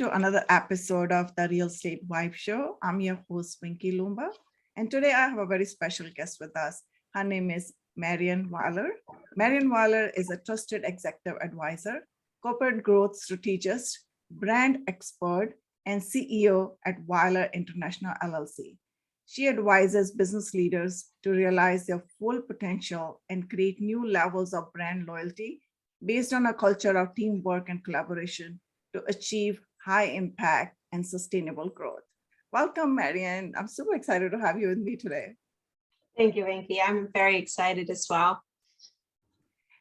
to another episode of the Real Estate Vibe Show. I'm your host, Winky Lumba. And today I have a very special guest with us. Her name is Marion Weiler. Marion Weiler is a trusted executive advisor, corporate growth strategist, brand expert, and CEO at Weiler International LLC. She advises business leaders to realize their full potential and create new levels of brand loyalty based on a culture of teamwork and collaboration to achieve high impact and sustainable growth. Welcome, Marion. I'm super excited to have you with me today. Thank you, Winky. I'm very excited as well.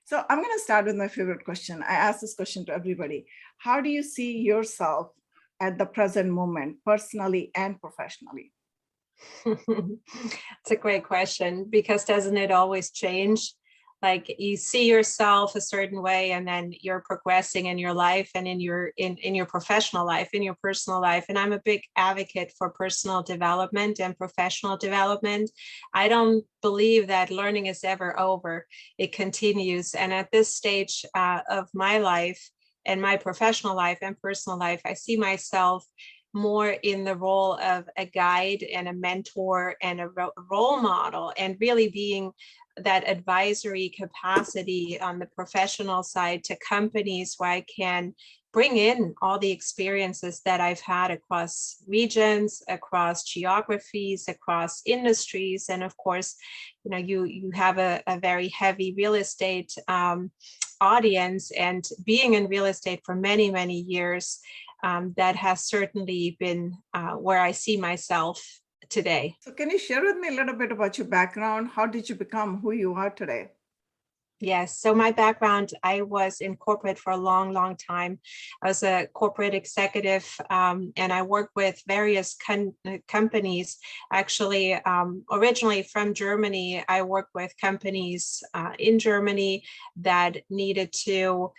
So I'm going to start with my favorite question. I ask this question to everybody. How do you see yourself at the present moment, personally and professionally? It's a great question, because doesn't it always change? Like, you see yourself a certain way, and then you're progressing in your life and in your professional life, in your personal life. And I'm a big advocate for personal development and professional development. I don't believe that learning is ever over. It continues. And at this stage of my life and my professional life and personal life, I see myself more in the role of a guide and a mentor and a role model, and really being that advisory capacity on the professional side to companies where I can bring in all the experiences that I've had across regions, across geographies, across industries. And of course, you have a very heavy real estate audience, and being in real estate for many, many years, that has certainly been where I see myself today. So can you share with me a little bit about your background? How did you become who you are today? Yes. So my background, I was in corporate for a long, long time. I was a corporate executive, and I worked with various companies. Actually, originally from Germany, I worked with companies in Germany that needed to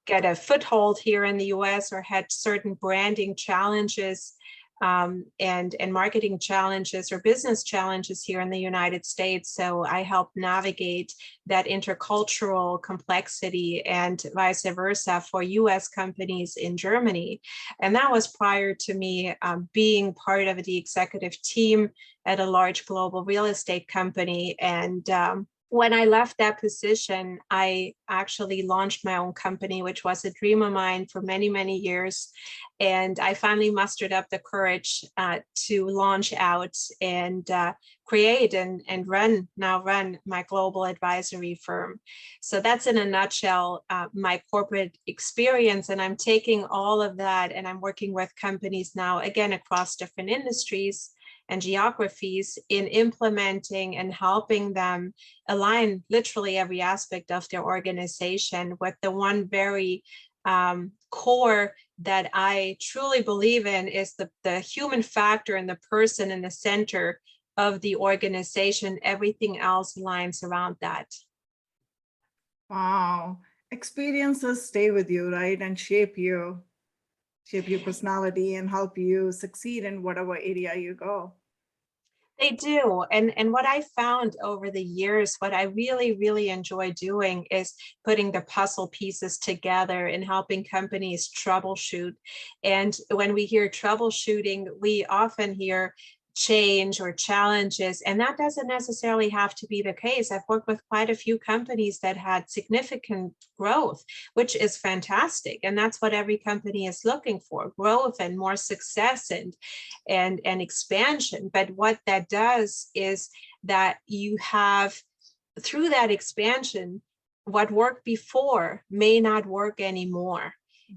get a foothold here in the US, or had certain branding challenges and marketing challenges or business challenges here in the United States. So I helped navigate that intercultural complexity and vice versa for US companies in Germany. And that was prior to me being part of the executive team at a large global real estate company. And when I left that position, I actually launched my own company, which was a dream of mine for many, many years. And I finally mustered up the courage to launch out and create and run my global advisory firm. So that's in a nutshell my corporate experience. And I'm taking all of that and I'm working with companies now, again, across different industries and geographies, in implementing and helping them align literally every aspect of their organization with the one very core that I truly believe in, is the human factor and the person in the center of the organization. Everything else aligns around that. Wow. Experiences stay with you, right? And shape your personality and help you succeed in whatever area you go. They do. And what I found over the years, what I really, really enjoy doing is putting the puzzle pieces together and helping companies troubleshoot. And when we hear troubleshooting, we often hear change or challenges, and that doesn't necessarily have to be the case. I've worked with quite a few companies that had significant growth, which is fantastic, and that's what every company is looking for: growth and more success and expansion. But what that does is that you have, through that expansion, what worked before may not work anymore.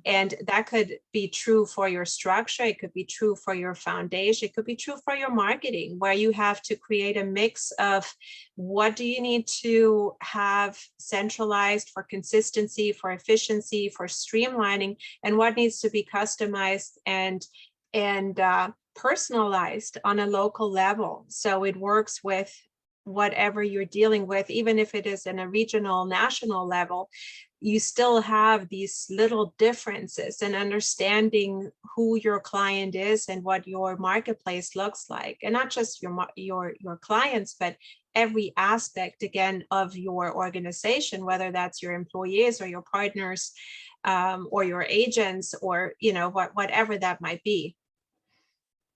And that could be true for your structure. It could be true for your foundation. It could be true for your marketing, where you have to create a mix of what do you need to have centralized for consistency, for efficiency, for streamlining, and what needs to be customized and personalized on a local level. So it works with whatever you're dealing with, even if it is in a regional, national level. You still have these little differences in understanding who your client is and what your marketplace looks like, and not just your clients, but every aspect, again, of your organization, whether that's your employees or your partners. or your agents, or whatever that might be.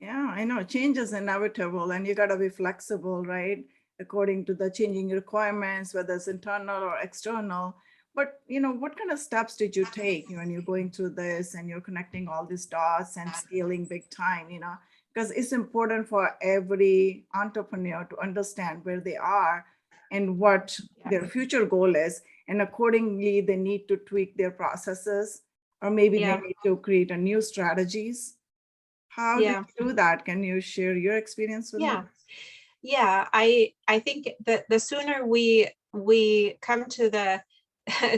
Yeah, I know change is inevitable and you got to be flexible, right? According to the changing requirements, whether it's internal or external. But, what kind of steps did you take when you're going through this and you're connecting all these dots and scaling big time, because it's important for every entrepreneur to understand where they are and what their future goal is. And accordingly, they need to tweak their processes, or maybe they need to create a new strategies. How did you do that? Can you share your experience with me? Yeah, I think that the sooner we come to the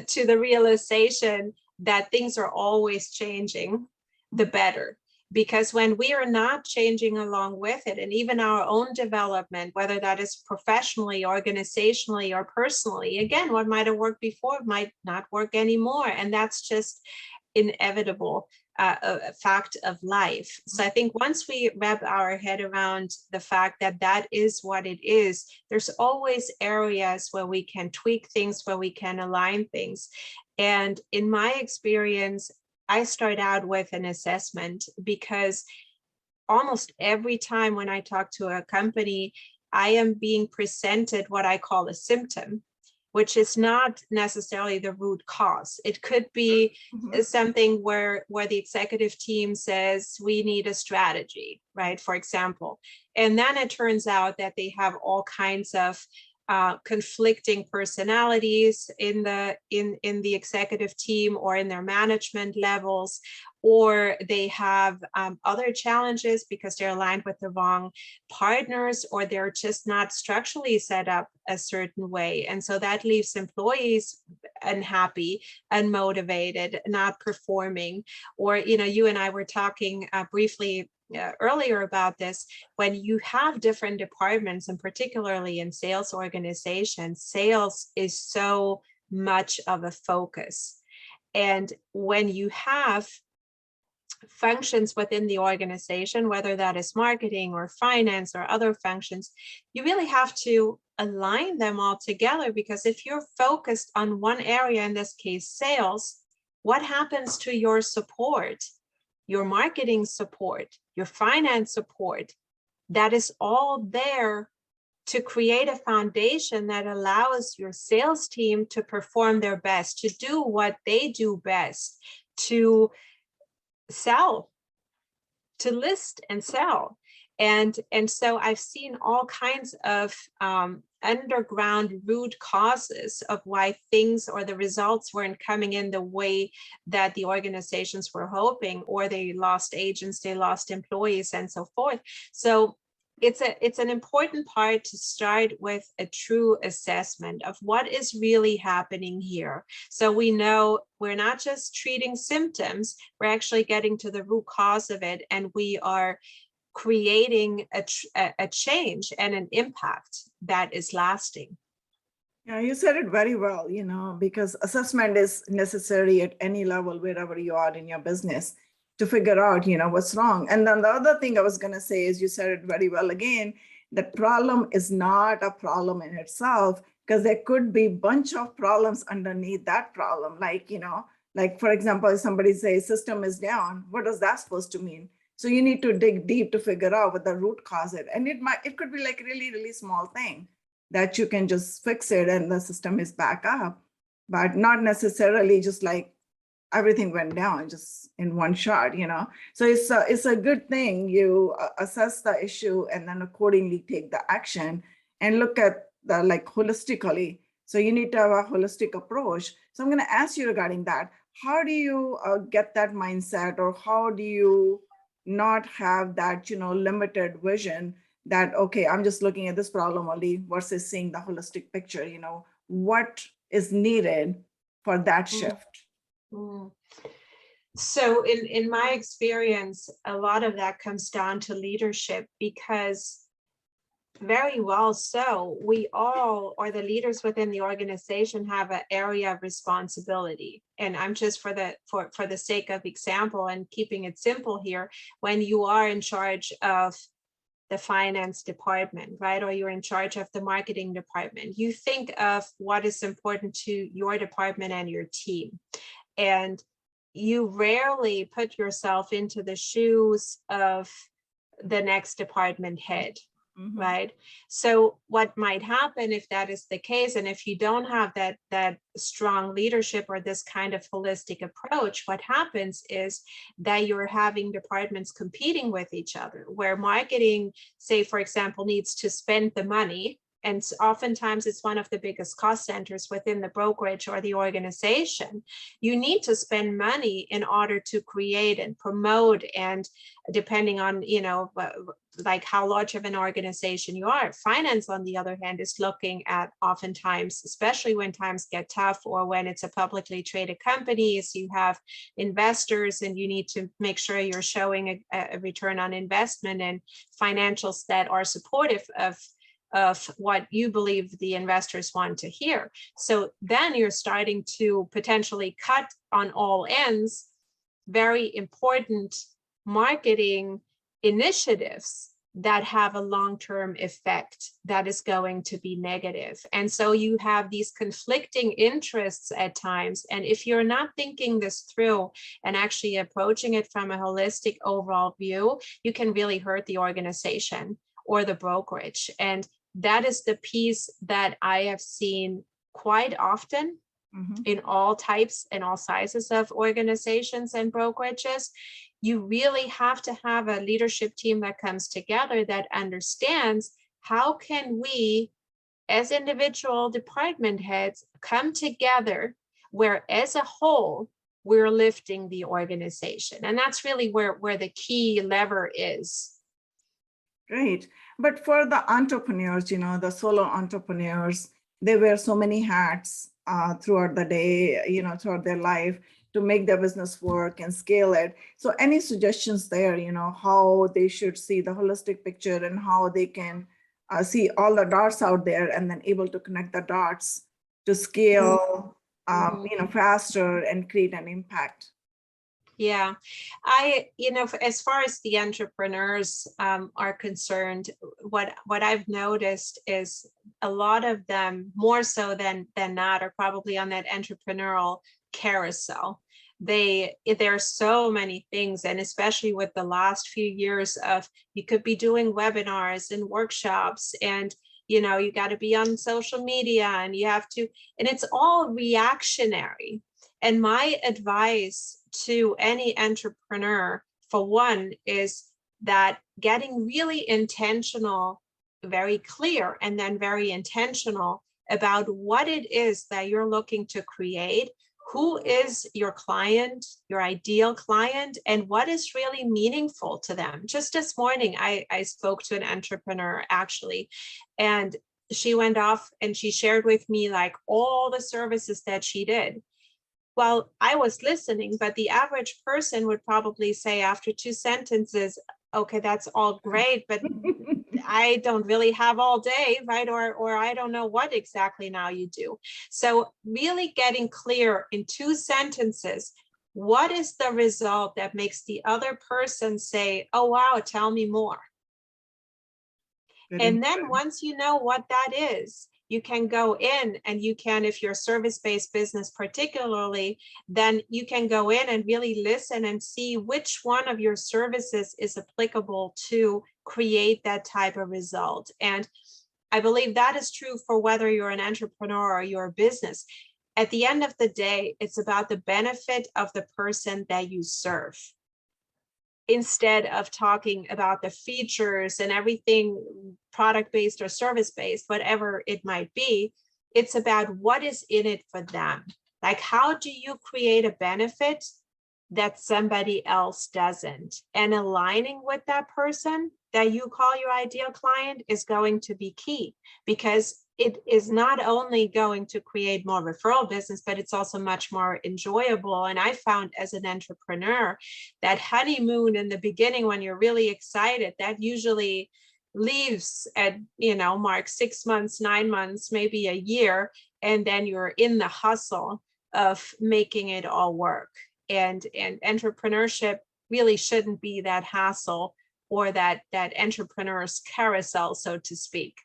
to the realization that things are always changing, the better. Because when we are not changing along with it, and even our own development, whether that is professionally, organizationally, or personally, again, what might have worked before might not work anymore. And that's just inevitable. A fact of life. So I think once we wrap our head around the fact that that is what it is, there's always areas where we can tweak things, where we can align things. And in my experience, I start out with an assessment, because almost every time when I talk to a company, I am being presented what I call a symptom, which is not necessarily the root cause. It could be something where the executive team says we need a strategy, right? For example, and then it turns out that they have all kinds of conflicting personalities in the executive team or in their management levels, or they have other challenges because they're aligned with the wrong partners, or they're just not structurally set up a certain way. And so that leaves employees unhappy, unmotivated, not performing. Or, you and I were talking briefly earlier about this. When you have different departments, and particularly in sales organizations, sales is so much of a focus. And when you have functions within the organization, whether that is marketing or finance or other functions, you really have to align them all together. Because if you're focused on one area, in this case sales, what happens to your support, your marketing support, your finance support? That is all there to create a foundation that allows your sales team to perform their best, to do what they do best, to sell, to list and sell. And so I've seen all kinds of underground root causes of why things or the results weren't coming in the way that the organizations were hoping, or they lost agents, they lost employees, and so forth. So it's an important part to start with a true assessment of what is really happening here. So we know we're not just treating symptoms, we're actually getting to the root cause of it, and we are creating a change and an impact that is lasting. Yeah, you said it very well, because assessment is necessary at any level, wherever you are in your business, to figure out, what's wrong. And then the other thing I was going to say is, you said it very well again, the problem is not a problem in itself, because there could be a bunch of problems underneath that problem. Like, for example, if somebody says system is down, what is that supposed to mean? So you need to dig deep to figure out what the root cause is. And it could be like really, really small thing that you can just fix it and the system is back up, but not necessarily just like everything went down just in one shot, So it's a good thing you assess the issue and then accordingly take the action and look at the holistically. So you need to have a holistic approach. So I'm going to ask you regarding that. How do you get that mindset, or how do you not have that, limited vision that, okay, I'm just looking at this problem only versus seeing the holistic picture, what is needed for that shift? Mm. So in my experience, a lot of that comes down to leadership, because very well so, we all, or the leaders within the organization, have an area of responsibility. And I'm just for the sake of example and keeping it simple here, when you are in charge of the finance department, right? Or you're in charge of the marketing department, you think of what is important to your department and your team. And you rarely put yourself into the shoes of the next department head. Mhm. Right. So what might happen if that is the case, and if you don't have that strong leadership or this kind of holistic approach, what happens is that you're having departments competing with each other, where marketing, say, for example, needs to spend the money. And oftentimes it's one of the biggest cost centers within the brokerage or the organization. You need to spend money in order to create and promote, and depending on, like how large of an organization you are. Finance, on the other hand, is looking at, oftentimes, especially when times get tough or when it's a publicly traded company, so you have investors and you need to make sure you're showing a return on investment and financials that are supportive of what you believe the investors want to hear. So then you're starting to potentially cut on all ends very important marketing initiatives that have a long-term effect that is going to be negative. And so you have these conflicting interests at times. And if you're not thinking this through and actually approaching it from a holistic overall view, you can really hurt the organization or the brokerage. And that is the piece that I have seen quite often in all types and all sizes of organizations and brokerages. You really have to have a leadership team that comes together that understands how can we, as individual department heads, come together where as a whole we're lifting the organization. And that's really where the key lever is. Great. But for the entrepreneurs, the solo entrepreneurs, they wear so many hats throughout the day, throughout their life to make their business work and scale it. So any suggestions there, how they should see the holistic picture and how they can see all the dots out there and then able to connect the dots to scale, faster and create an impact. Yeah, as far as the entrepreneurs are concerned, what I've noticed is a lot of them, more so than not, are probably on that entrepreneurial carousel. There are so many things, and especially with the last few years of, you could be doing webinars and workshops, and you got to be on social media, and you have to, and it's all reactionary. And my advice to any entrepreneur, for one, is that getting really intentional, very clear, and then very intentional about what it is that you're looking to create, who is your client, your ideal client, and what is really meaningful to them. Just this morning, I spoke to an entrepreneur, actually, and she went off and she shared with me like all the services that she did. Well, I was listening, but the average person would probably say after 2 sentences, okay, that's all great, but I don't really have all day, right? Or I don't know what exactly now you do. So really getting clear in 2 sentences, what is the result that makes the other person say, oh, wow, tell me more. And then once you know what that is, you can go in and you can, if you're a service-based business particularly, then you can go in and really listen and see which one of your services is applicable to create that type of result. And I believe that is true for whether you're an entrepreneur or you're a business. At the end of the day, it's about the benefit of the person that you serve, instead of talking about the features and everything product-based or service-based, whatever it might be. It's about what is in it for them. Like, how do you create a benefit that somebody else doesn't? And aligning with that person that you call your ideal client is going to be key, because it is not only going to create more referral business, but it's also much more enjoyable. And I found as an entrepreneur that honeymoon in the beginning, when you're really excited, that usually leaves at, mark 6 months, 9 months, maybe a year. And then you're in the hustle of making it all work. And entrepreneurship really shouldn't be that hassle or that entrepreneur's carousel, so to speak.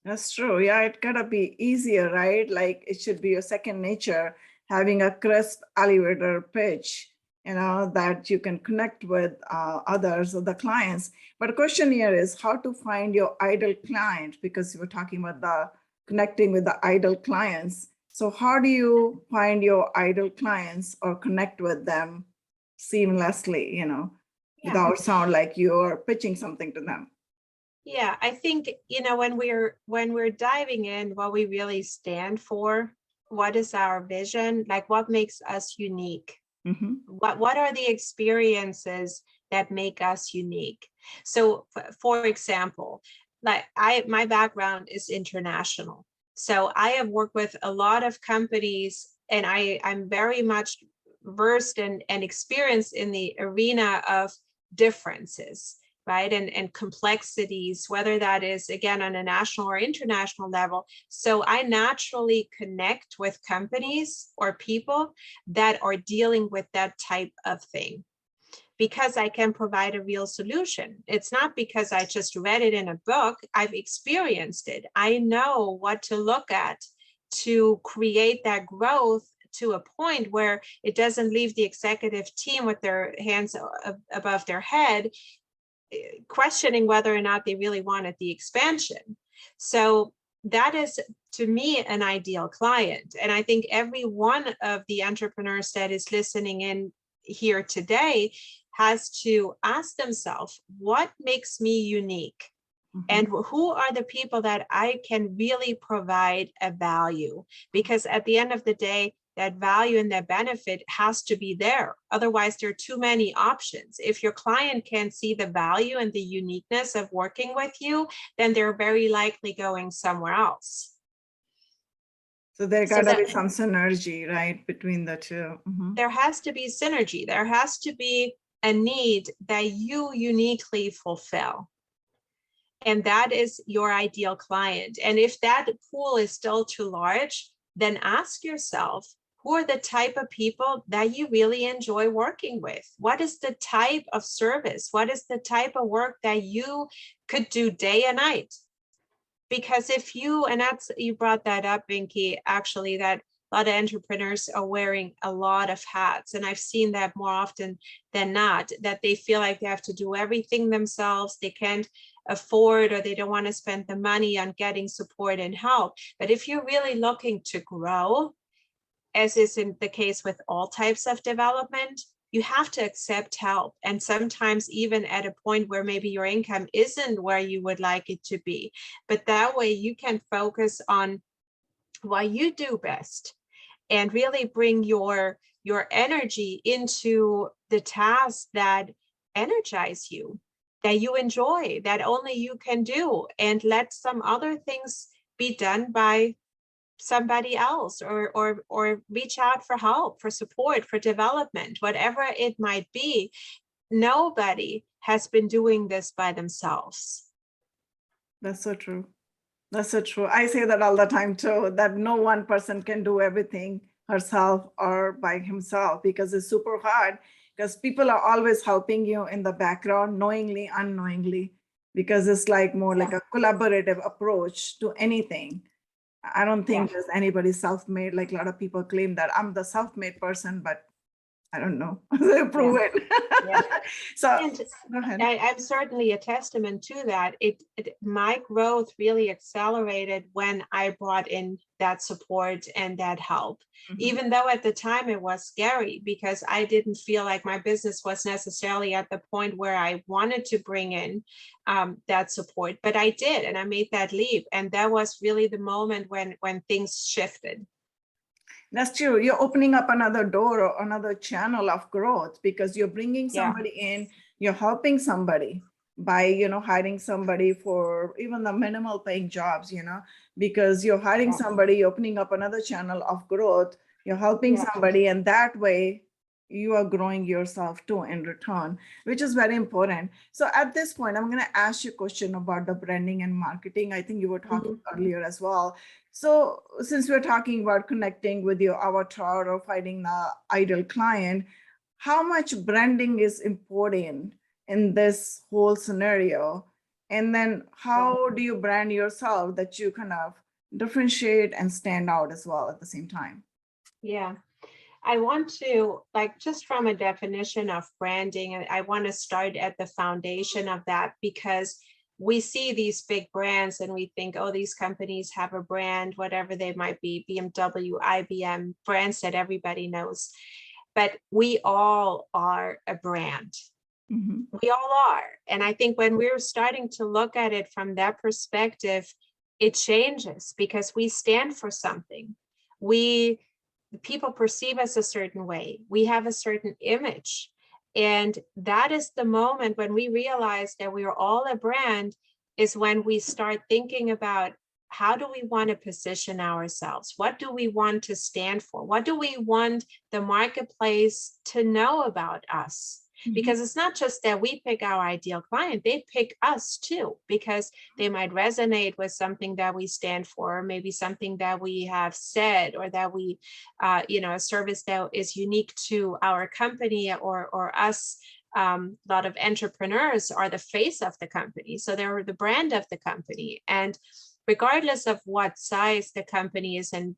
That's true. Yeah, it gotta be easier, right? Like it should be your second nature, having a crisp elevator pitch that you can connect with others or the clients. But the question here is how to find your ideal client, because you were talking about the connecting with the ideal clients. So how do you find your ideal clients or connect with them seamlessly, Yeah. without sound like you're pitching something to them? Yeah, I think, when we're diving in, what we really stand for, what is our vision, like what makes us unique? Mhm. What are the experiences that make us unique? So for example, like my background is international. So I have worked with a lot of companies, and I'm very much versed and experienced in the arena of differences, right? And complexities, whether that is again on a national or international level. So I naturally connect with companies or people that are dealing with that type of thing, because I can provide a real solution. It's not because I just read it in a book. I've experienced it. I know what to look at to create that growth to a point where it doesn't leave the executive team with their hands above their head, questioning whether or not they really wanted the expansion. So that is, to me, an ideal client. And I think every one of the entrepreneurs that is listening in here today has to ask themselves, what makes me unique? And who are the people that I can really provide a value? Because at the end of the day, that value and that benefit has to be there. Otherwise, there are too many options. If your client can't see the value and the uniqueness of working with you, then they're very likely going somewhere else. So there So gotta be some synergy, right, between the two. there has to be synergy. There has to be a need that you uniquely fulfill. And that is your ideal client. And if that pool is still too large, then ask yourself, who are the type of people that you really enjoy working with? What is the type of service? What is the type of work that you could do day and night? Because if you, and that's, you brought that up, Vinky, actually, that a lot of entrepreneurs are wearing a lot of hats. And I've seen that more often than not, that they feel like they have to do everything themselves. They can't afford, or they don't want to spend the money on getting support and help. But if you're really looking to grow, as is in the case with all types of development, you have to accept help. And sometimes even at a point where maybe your income isn't where you would like it to be. But that way you can focus on what you do best and really bring your energy into the tasks that energize you, that you enjoy, that only you can do, and let some other things be done by somebody else, or reach out for help, for support, for development, whatever it might be. Nobody has been doing this by themselves. That's so true. That's so true. I say that all the time too, that no one person can do everything herself or by himself, because it's super hard, because people are always helping you in the background, knowingly, unknowingly, because it's like more like a collaborative approach to anything. I don't think there's anybody self-made. Like a lot of people claim that I'm the self-made person, but I don't know. Prove it. Yeah. So And go ahead. I'm certainly a testament to that. My growth really accelerated when I brought in that support and that help, even though at the time it was scary, because I didn't feel like my business was necessarily at the point where I wanted to bring in that support, but I did, and I made that leap. And that was really the moment when things shifted. That's true. You're opening up another door or another channel of growth, because you're bringing somebody in, you're helping somebody by, hiring somebody for even the minimal paying jobs, because you're hiring somebody, you're opening up another channel of growth, you're helping somebody, and that way you are growing yourself too in return, which is very important. So at this point, I'm going to ask you a question about the branding and marketing. I think you were talking earlier as well. So since we're talking about connecting with your avatar or finding the ideal client, how much branding is important in this whole scenario? And then how do you brand yourself that you kind of differentiate and stand out as well at the same time? Yeah. I want to, like, just from a definition of branding, I want to start at the foundation of that, because we see these big brands and we think, oh, these companies have a brand, whatever they might be, BMW, IBM, brands that everybody knows. But we all are a brand. Mm-hmm. We all are. And I think when we're starting to look at it from that perspective, it changes because we stand for something. People perceive us a certain way. We have a certain image. And that is the moment when we realize that we are all a brand, is when we start thinking about, how do we want to position ourselves? What do we want to stand for? What do we want the marketplace to know about us? Because it's not just that we pick our ideal client, they pick us too, because they might resonate with something that we stand for, or maybe something that we have said, or that we, a service that is unique to our company or us. A lot of entrepreneurs are the face of the company, so they're the brand of the company. And regardless of what size the company is, and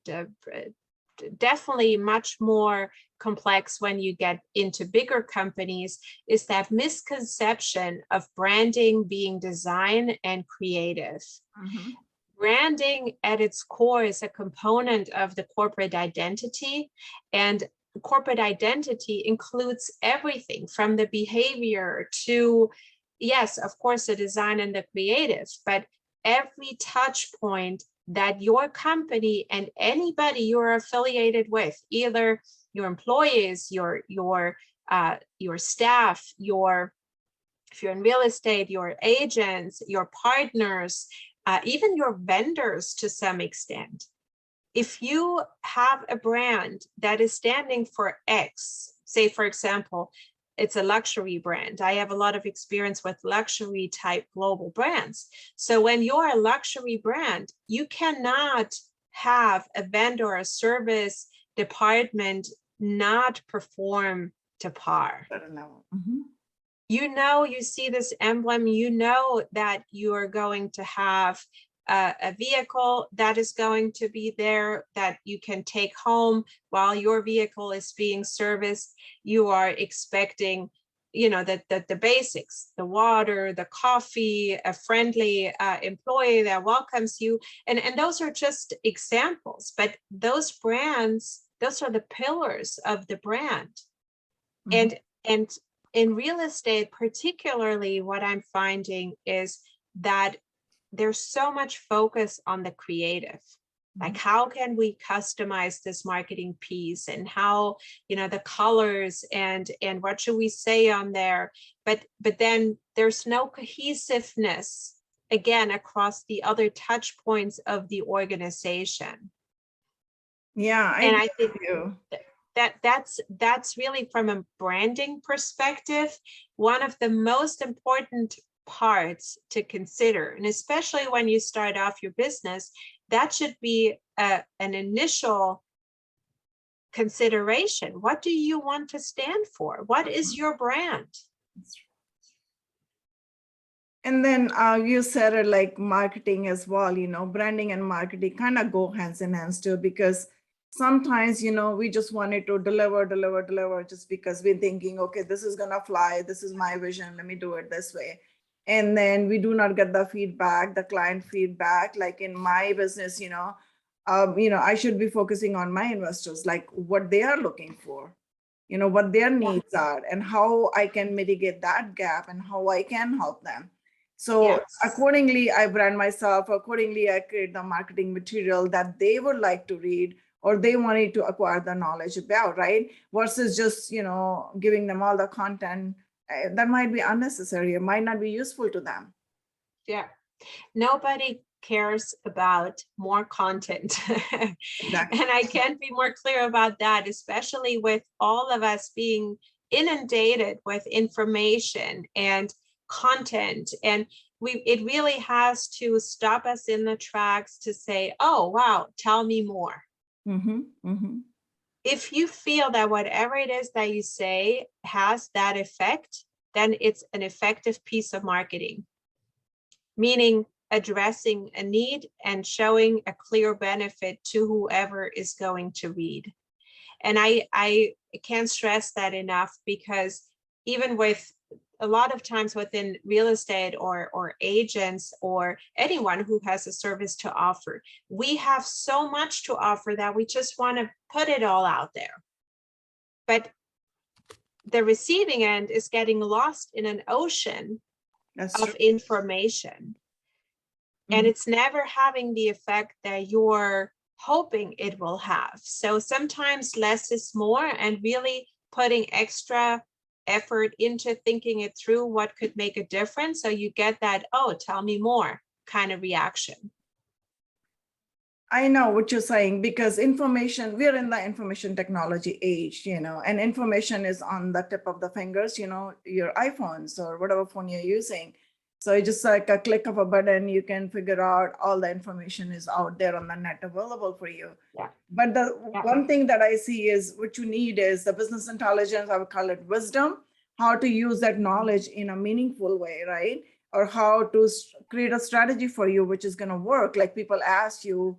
definitely much more complex when you get into bigger companies, is that misconception of branding being design and creative. Mm-hmm. Branding at its core is a component of the corporate identity, and corporate identity includes everything from the behavior to, yes, of course, the design and the creative, but every touch point that your company and anybody you're affiliated with, either your employees, your staff, if you're in real estate, your agents, your partners, even your vendors to some extent. If you have a brand that is standing for X, say, for example, it's a luxury brand. I have a lot of experience with luxury type global brands. So when you're a luxury brand, you cannot have a vendor or a service department not perform to par. Mm-hmm. You see this emblem, that you are going to have a vehicle that is going to be there that you can take home while your vehicle is being serviced. You are expecting, the basics, the water, the coffee, a friendly employee that welcomes you. And those are just examples, but those brands, those are the pillars of the brand. Mm-hmm. And in real estate, particularly, what I'm finding is that there's so much focus on the creative. Like, how can we customize this marketing piece, and how, the colors, and what should we say on there? But then there's no cohesiveness, again, across the other touch points of the organization. Yeah, I think that's really, from a branding perspective, one of the most important parts to consider. And especially when you start off your business, that should be an initial consideration. What do you want to stand for? What is your brand? And then you said it, like marketing as well, branding and marketing kind of go hands in hands too, because sometimes, we just wanted to deliver just because we're thinking, okay, this is going to fly. This is my vision. Let me do it this way. And then we do not get the feedback, the client feedback. Like in my business, I should be focusing on my investors, like what they are looking for, what their needs are, and how I can mitigate that gap and how I can help them. So accordingly, I brand myself. Accordingly, I create the marketing material that they would like to read, or they wanted to acquire the knowledge about, right? Versus just, giving them all the content that might be unnecessary. It might not be useful to them. Yeah. Nobody cares about more content. Exactly. And I can't be more clear about that, especially with all of us being inundated with information and content. And it really has to stop us in the tracks to say, oh, wow, tell me more. Mm-hmm. Mm-hmm. If you feel that whatever it is that you say has that effect, then it's an effective piece of marketing, meaning addressing a need and showing a clear benefit to whoever is going to read. And I can't stress that enough, because even with a lot of times within real estate or agents or anyone who has a service to offer, we have so much to offer that we just want to put it all out there. But the receiving end is getting lost in an ocean of information. And it's never having the effect that you're hoping it will have. So sometimes less is more, and really putting extra effort into thinking it through what could make a difference. So you get that, oh, tell me more kind of reaction. I know what you're saying, because information, we're in the information technology age, and information is on the tip of the fingers, your iPhones or whatever phone you're using. So it's just like a click of a button, you can figure out all the information is out there on the net available for you. Yeah. But the one thing that I see is what you need is the business intelligence, I would call it wisdom, how to use that knowledge in a meaningful way, right? Or how to create a strategy for you, which is going to work. Like people ask you,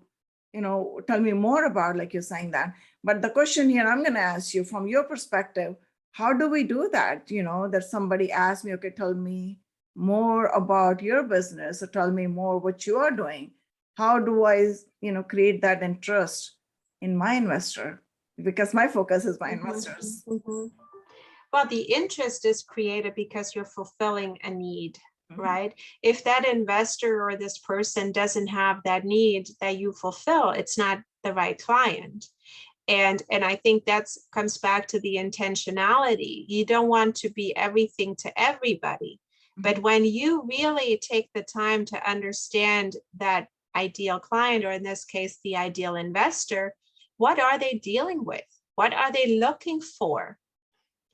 tell me more about, like you're saying that. But the question here I'm going to ask you from your perspective, how do we do that? That somebody asked me, okay, tell me more about your business, or tell me more what you are doing. How do I, create that interest in my investor? Because my focus is my investors. Well, the interest is created because you're fulfilling a need, right? If that investor or this person doesn't have that need that you fulfill, it's not the right client. And I think that comes back to the intentionality. You don't want to be everything to everybody. But when you really take the time to understand that ideal client, or in this case, the ideal investor, what are they dealing with? What are they looking for?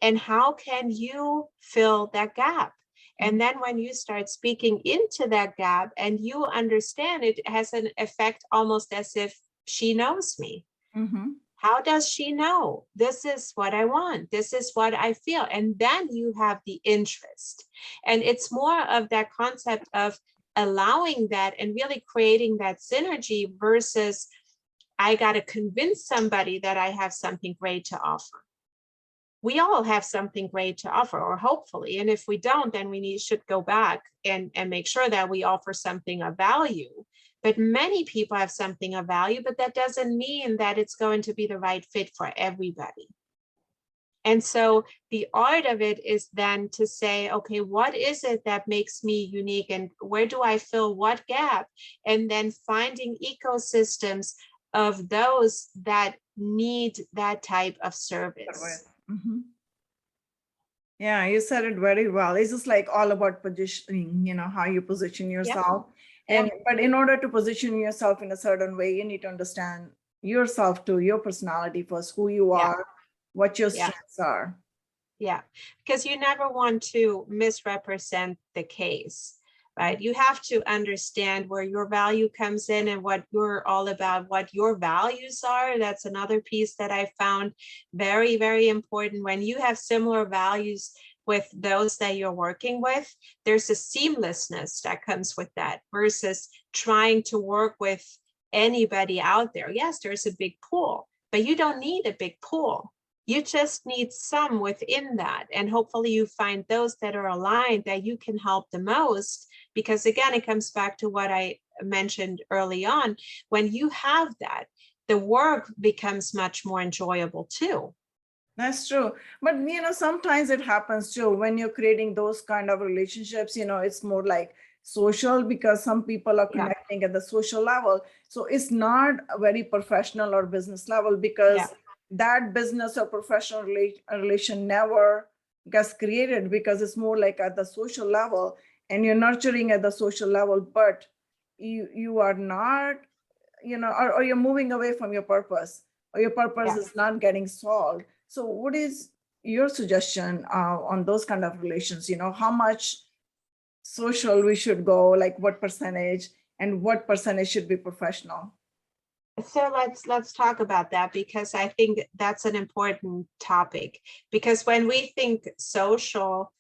And how can you fill that gap? And then when you start speaking into that gap and you understand, it has an effect almost as if she knows me. How does she know? This is what I want. This is what I feel. And then you have the interest. And it's more of that concept of allowing that and really creating that synergy versus I got to convince somebody that I have something great to offer. We all have something great to offer, or hopefully. And if we don't, then we should go back and make sure that we offer something of value. But many people have something of value, but that doesn't mean that it's going to be the right fit for everybody. And so the art of it is then to say, okay, what is it that makes me unique, and where do I fill what gap? And then finding ecosystems of those that need that type of service. Yeah, you said it very well. It's just like all about positioning, how you position yourself. But in order to position yourself in a certain way, you need to understand yourself too, your personality first, who you are, what your strengths are. Yeah, because you never want to misrepresent the case, right? You have to understand where your value comes in and what you're all about, what your values are. That's another piece that I found very, very important. When you have similar values with those that you're working with, there's a seamlessness that comes with that versus trying to work with anybody out there. Yes, there's a big pool, but you don't need a big pool. You just need some within that. And hopefully you find those that are aligned that you can help the most. Because again, it comes back to what I mentioned early on. When you have that, the work becomes much more enjoyable too. That's true. But, sometimes it happens too when you're creating those kind of relationships, it's more like social, because some people are connecting at the social level. So it's not a very professional or business level, because that business or professional relation never gets created, because it's more like at the social level, and you're nurturing at the social level, but you are not, or you're moving away from your purpose, or your purpose is not getting solved. So what is your suggestion on those kind of relations? How much social we should go, like what percentage, and what percentage should be professional? So let's talk about that, because I think that's an important topic. Because when we think social,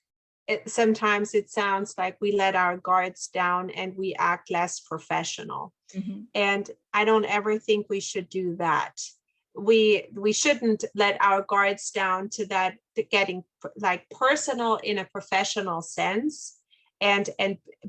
sometimes it sounds like we let our guards down and we act less professional. And I don't ever think we should do that. we shouldn't let our guards down to that, to getting like personal in a professional sense, and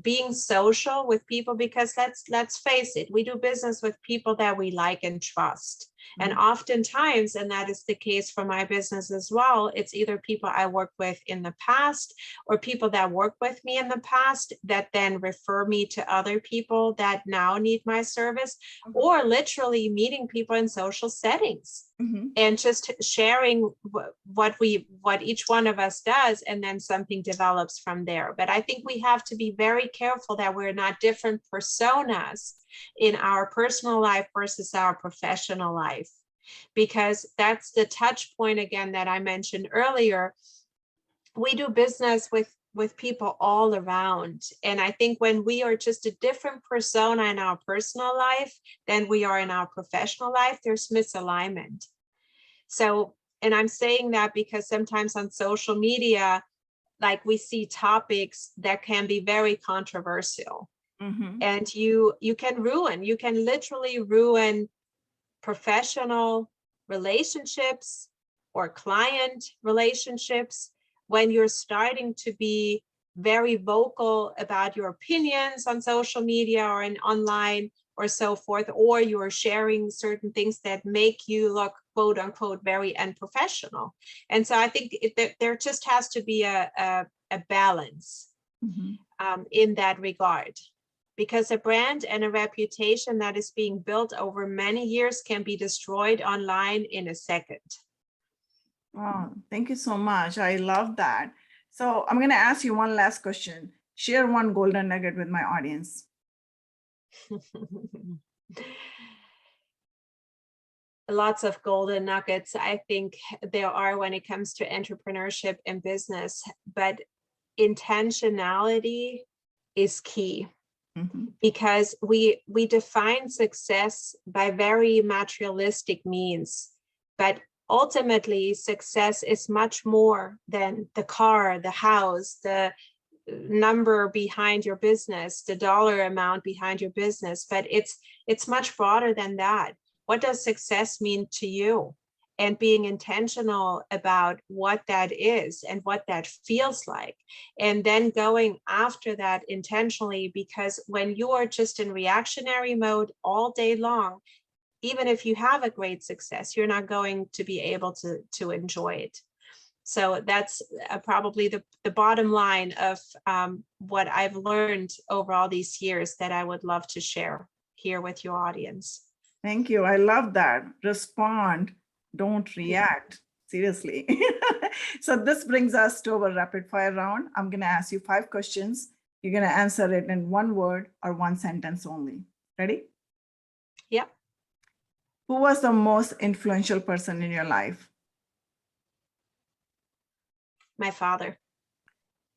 being social with people, because let's face it, we do business with people that we like and trust. And oftentimes, and that is the case for my business as well, it's either people I worked with in the past or people that worked with me in the past that then refer me to other people that now need my service, or literally meeting people in social settings and just sharing what each one of us does, and then something develops from there. But I think we have to be very careful that we're not different personas in our personal life versus our professional life, because that's the touch point again that I mentioned earlier. We do business with people all around, and I think when we are just a different persona in our personal life than we are in our professional life, there's misalignment. So, and I'm saying that because sometimes on social media, like, we see topics that can be very controversial. And you can literally ruin professional relationships or client relationships when you're starting to be very vocal about your opinions on social media or online or so forth, or you're sharing certain things that make you look, quote unquote, very unprofessional. And so I think there just has to be a balance in that regard, because a brand and a reputation that is being built over many years can be destroyed online in a second. Oh, thank you so much. I love that. So I'm going to ask you one last question. Share one golden nugget with my audience. Lots of golden nuggets, I think there are, when it comes to entrepreneurship and business, but intentionality is key. Because we define success by very materialistic means, but ultimately success is much more than the car, the house, the number behind your business, the dollar amount behind your business, but it's much broader than that. What does success mean to you? And being intentional about what that is and what that feels like, and then going after that intentionally, because when you are just in reactionary mode all day long, even if you have a great success, you're not going to be able to enjoy it. So that's probably the bottom line of what I've learned over all these years that I would love to share here with your audience. Thank you. I love that. Respond. Don't react. Seriously. So this brings us to our rapid fire round. I'm going to ask you 5 questions. You're going to answer it in 1 word or 1 sentence only. Ready? Yep. Who was the most influential person in your life? My father.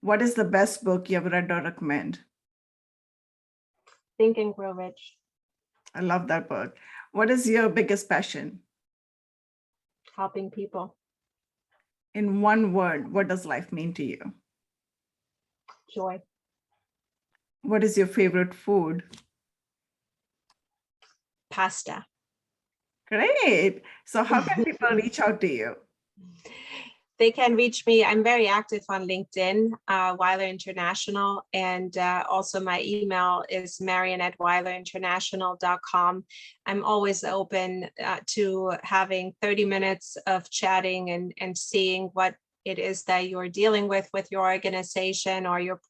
What is the best book you have read or recommend? Think and Grow Rich. I love that book. What is your biggest passion? Helping people. In 1 word, what does life mean to you? Joy. What is your favorite food? Pasta. Great. So how can people reach out to you? They can reach me. I'm very active on LinkedIn, Weiler International, and also my email is marion@weilerinternational.com. I'm always open to having 30 minutes of chatting and seeing what it is that you're dealing with your organization or your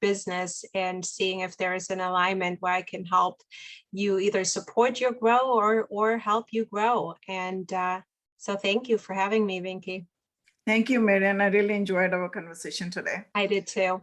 business, and seeing if there is an alignment where I can help you either support your grow or help you grow. And so thank you for having me, Vinky. Thank you, Marion. I really enjoyed our conversation today. I did too.